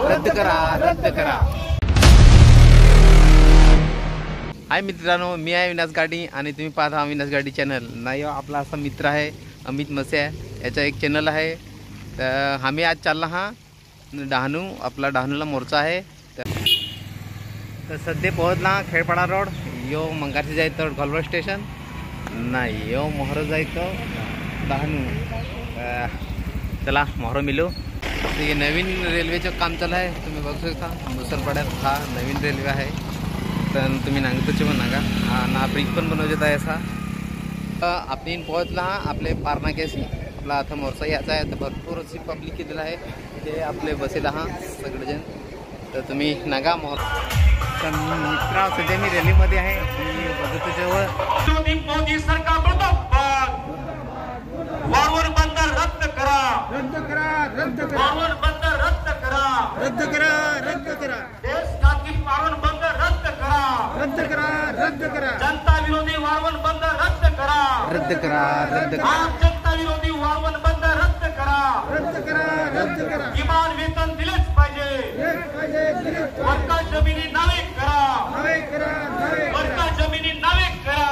रद्द करा, रद्द करा. हाय मित्रांनो, मी आहे अविनाश गाडी आणि तुम्ही पाहता अविनाश गाडी चॅनल. नाही आपला असा मित्र आहे अमित मसे, याचा एक चॅनल आहे. तर आम्ही आज चालला हा डहाणू, आपला डहाणूला मोर्चा आहे. तर सध्या पोहोचला खेळपाडा रोड. यो मंगारची जायचं घोलवड स्टेशन, नाही यो मोहर जायचं डहाणू. चला मोहर मिळू. हे नवीन रेल्वेचं काम चालू आहे, तुम्ही बघू शकता. मुसलपाड्यात हा नवीन रेल्वे आहे. तर तुम्ही नांगतोचे पण नागा ना ब्रिज पण बनवत आहे असा. आपण पोहोचला आपले पारनाक्याशी. आपला आता मोर्चा यायचा आहे. तर भरपूर अशी पब्लिक केलेलं आहे ते आपले बसेला हा सगळेजण. तर तुम्ही नागा मोर. तर मित्रा सध्या मी रॅलीमध्ये आहे. मी बघतो जेव्हा मोदी सरकार वावर बंदर रद्द करा, रद्द करा, रद्द करा. वावर बंदर रद्द करा, रद्द करा, रद्द करा. देश काकी वावर बंदर रद्द करा, रद्द करा, रद्द करा. जनता विरोधी वावर बंदर रद्द करा, रद्द करा, रद्द करा. जनता विरोधी वावर बंदर रद्द करा, रद्द करा, रद्द करा. किमान वेतन दिलेच पाहिजे, वर्का जमिनी नावे करा, नावे करा, नावे. वर्का जमिनी नावे करा,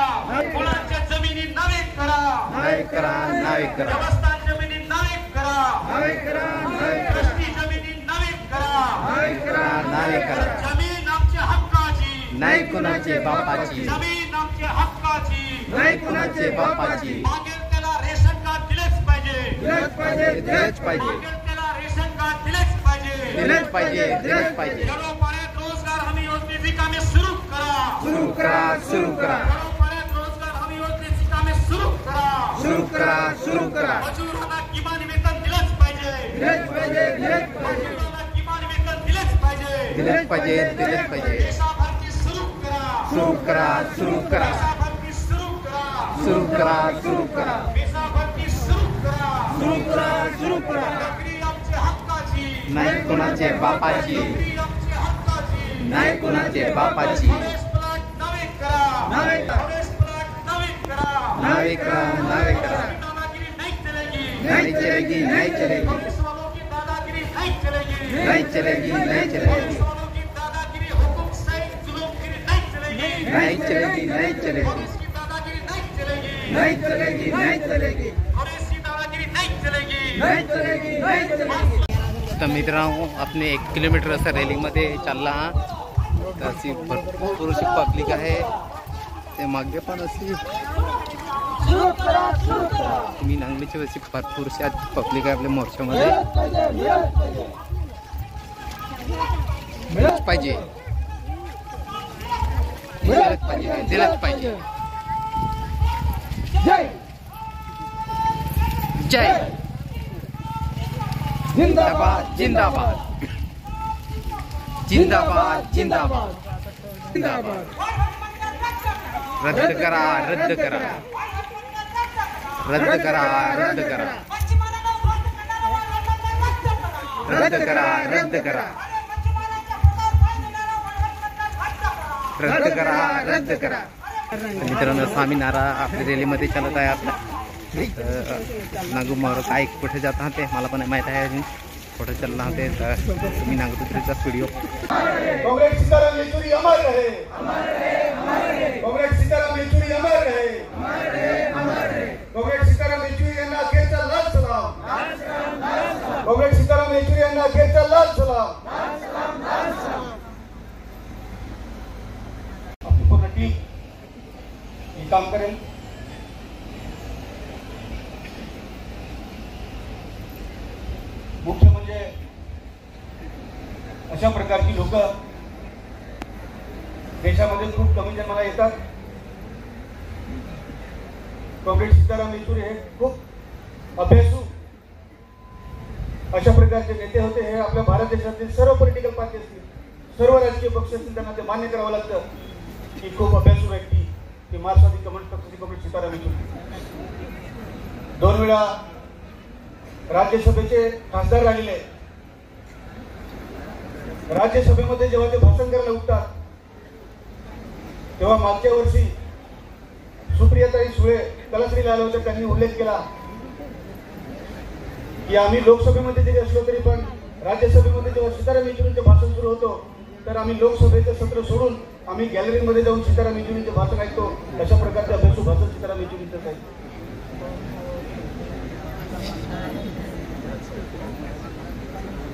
मुलांच्या जमिनी नावे करा, नावे करा, नावे करा. देवस्थान जमिनी नावे करा, नावे करा, नावे. ट्रस्टी जमिनी नावे करा, नावे करा, नावे करा. जमीन आमच्या हक्काची, नाही कुणाचे बापाची. जमीन आमच्या हक्काची, नाही कुणाचे बापाची. मागेल त्याला रेशन कार्ड दिलेच पाहिजे, दिलेच पाहिजे, दिलेच पाहिजे, मागेल त्याला रेशन कार्ड दिलेच पाहिजे, दिलेच पाहिजे, दिलेच पाहिजे. खेडोपाड्यात रोजगार हमी योजनेची कामे सुरू करा, सुरू करा, सुरू करा, खेडोपाड्यात रोजगार हमी योजनेची कामे सुरू करा, सुरू करा, सुरू करा. मजुरांना किमान वेतन दिलेच पाहिजे, दिलेच पाहिजे, दिलेच पाहिजे, मजुरांना किमान वेतन दिलेच पाहिजे, दिलेच पाहिजे, दिलेच पाहिजे. देशाभरती सुरू करा, सुरू करा, सुरू करा, देशाभरती सुरू करा, सुरू करा, सुरू करा, देशाभरती सुरू करा, सुरू करा, सुरू करा. नोकरी आमच्या हक्काची, नाही कुणाचे बापाची, नोकरी आमच्या हक्काची. नाही कुणाचे बापाची. प्रवेश प्लॉट नवे करा, नवे करा. प्रवेश प्लॉट नवे करा, नावे करा, नावे करा. दादागिरी नहीं चलेगी, नहीं चलेगी, नहीं चलेगी, पुलिस वालों की दादागिरी नहीं चलेगी, नहीं चलेगी, नहीं चलेगी, पुलिस वालों की दादागिरी हुकुम सहित जुलूमगिरी नहीं चलेगी, नहीं चलेगी, नहीं चलेगी, पुलिस की दादागिरी नहीं चलेगी, नहीं चलेगी, नहीं चलेगी, पुलिस की दादागिरी नहीं चलेगी, नहीं चलेगी, नहीं चलेगी. तर मित्रांनो, आपले 1 किलोमीटर असा रॅलीमध्ये चालला हा. तर अशी भरपूर अशी पब्लिक आहे. ते मागे पण अशी मी नांगलीची अशी भरपूर अशी पब्लिक आहे आपल्या मोर्चामध्ये. दिलंच पाहिजे, दिलंच पाहिजे, दिलंच पाहिजे. जय जय जिंदाबाद, जिंदाबाद, जिंदाबाद, जिंदाबाद, जिंदाबाद. रद्द करा, रद्द करा, रद्द करा, रद्द करा, रद्द करा, रद्द करा, रद्द करा, रद्द करा. मित्रांनो, स्वामी नारा आपल्या रॅलीमध्ये चालत आहे. आपला नागू मोर काय कुठे जात ते मला पण माहीत आहे. अजून कुठे चालला ते तुम्ही नागपूरचा व्हिडिओ. कांग्रेस सीताराम येचुरी अमर रहे, कांग्रेस सीताराम येचुरी अमर रहे, कांग्रेस सीताराम येचुरी यांना अखेरचा लाल सलाम, कांग्रेस सीताराम येचुरी यांना अखेरचा लाल सलाम. आपली पूर्ण टीम ही काम करेल. मुख्य म्हणजे अशा प्रकारची लोक देशामध्ये खूप कमी जन्माला येतात. काँग्रेस सीताराम येचुरी हे खूप अभ्यासू अशा प्रकारचे नेते होते. हे आपल्या भारत देशातील सर्व पॉलिटिकल पार्टी असतील, सर्व राजकीय पक्ष असतील, त्यांना ते मान्य करावं लागतं की खूप अभ्यासू व्यक्ती की मार्क्सवादी कम्युनिस्ट पक्षाचे काँग्रेस सीताराम येचुरी 2 वेळा राज्यसभेचे खासदार राहिले. राज्यसभेमध्ये जेव्हा ते भाषण करायला उठतात तेव्हा मागच्या वर्षी सुप्रियाताई सुळे कलाश्रीला आले होते. त्यांनी उल्लेख केला की आम्ही लोकसभेमध्ये जरी असलो तरी पण राज्यसभेमध्ये जेव्हा सीताराम येचुरींचे भाषण सुरू होतं तर आम्ही लोकसभेचं सत्र सोडून आम्ही गॅलरीमध्ये जाऊन सीताराम येचुरींचे भाषण ऐकतो. अशा प्रकारचे अभ्यासू भाषण सीताराम येचुरींचंच आहे.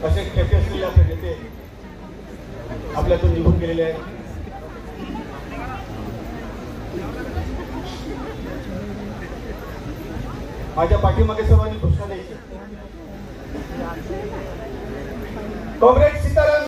असे खेपे असलेले आपले नेते आपल्यातून निघून गेलेले आहेत. माझ्या पाठीमागे सर्वांनी घोषणा द्यायची. काँग्रेस सीताराम